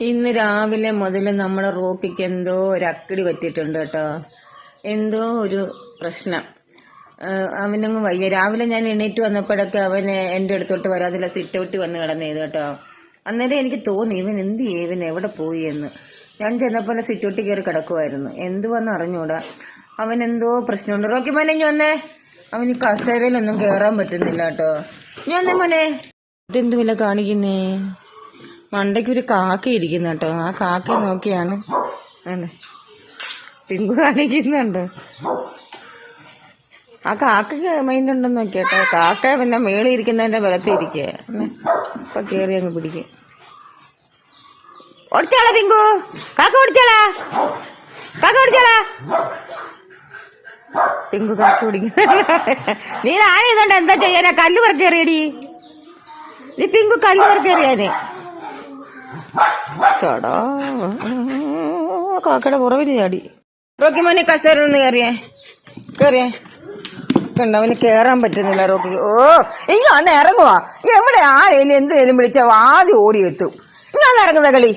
ഇന്ന് രാവിലെ മുതൽ നമ്മുടെ റോക്കിക്ക് എന്തോ ഒരു അക്കിടി പറ്റിയിട്ടുണ്ട് കേട്ടോ. എന്തോ ഒരു പ്രശ്നം. അവനങ്ങ് വയ്യ. രാവിലെ ഞാൻ എണീറ്റ് വന്നപ്പോഴൊക്കെ അവന് എൻ്റെ അടുത്തോട്ട് വരാതില്ല, സിറ്റ് ഔട്ട് വന്ന് കിടന്നത് കേട്ടോ. അന്നേരം എനിക്ക് തോന്നി ഇവൻ എന്ത് ചെയ്യും, ഇവൻ എവിടെ പോയി എന്ന്. ഞാൻ ചെന്നപ്പോലെ സിറ്റ് ഔട്ടിൽ കയറി കിടക്കുമായിരുന്നു. എന്തുവന്ന് അറിഞ്ഞൂടാ, അവൻ എന്തോ പ്രശ്നമുണ്ട്. റോക്കി മോനെ ഇനി വന്നേ. അവന് കസേരയിലൊന്നും കയറാൻ പറ്റുന്നില്ല കേട്ടോ. ഇനി വന്നേ മോനെ. ഇതെന്ത് വില കാണിക്കുന്നേ? മണ്ടയ്ക്കൊരു കാക്ക ഇരിക്കുന്ന കേട്ടോ. ആ കാക്ക നോക്കിയാണ് പിങ്കു കാണിക്കുന്നുണ്ട്. ആ കാക്കയ്ക്ക് മൈൻഡ് ഉണ്ടെന്ന് നോക്കിയാട്ടോ. കാക്ക പിന്നെ മേളിൽ ഇരിക്കുന്നതിന്റെ ബലത്തിൽ ഇരിക്കുക. ഇപ്പൊ കേറി അങ്ങ് പിടിക്കും. ഓടിച്ചാളാ പിങ്കു, കാക്ക ഓടിച്ചാളാ, കാക്ക ഓടിച്ചാളാ. പിങ്കു കാക്ക ഓടിക്കുന്ന. നീ ആന ചെയ്തോണ്ട് എന്താ ചെയ്യാനാ? കല്ല് പറക്കേറിയടി നീ. പിങ്കു കല്ല് പറക്കേറിയാനേ. ചേടാ കാക്കയുടെ പുറവിന് ചാടി. റോക്കി മോനെ കസേര ഒന്ന് കയറിയേ, കയറിയേ. കണ്ട അവന് കേറാൻ പറ്റുന്നില്ല റോക്കി. ഓ ഇനി അന്ന് ഇറങ്ങുവാ. എവിടെ ആരേലും എന്തേലും വിളിച്ചാ ആദ്യം ഓടിയെത്തും. ഇനി അന്ന് ഇറങ്ങുന്ന കളി.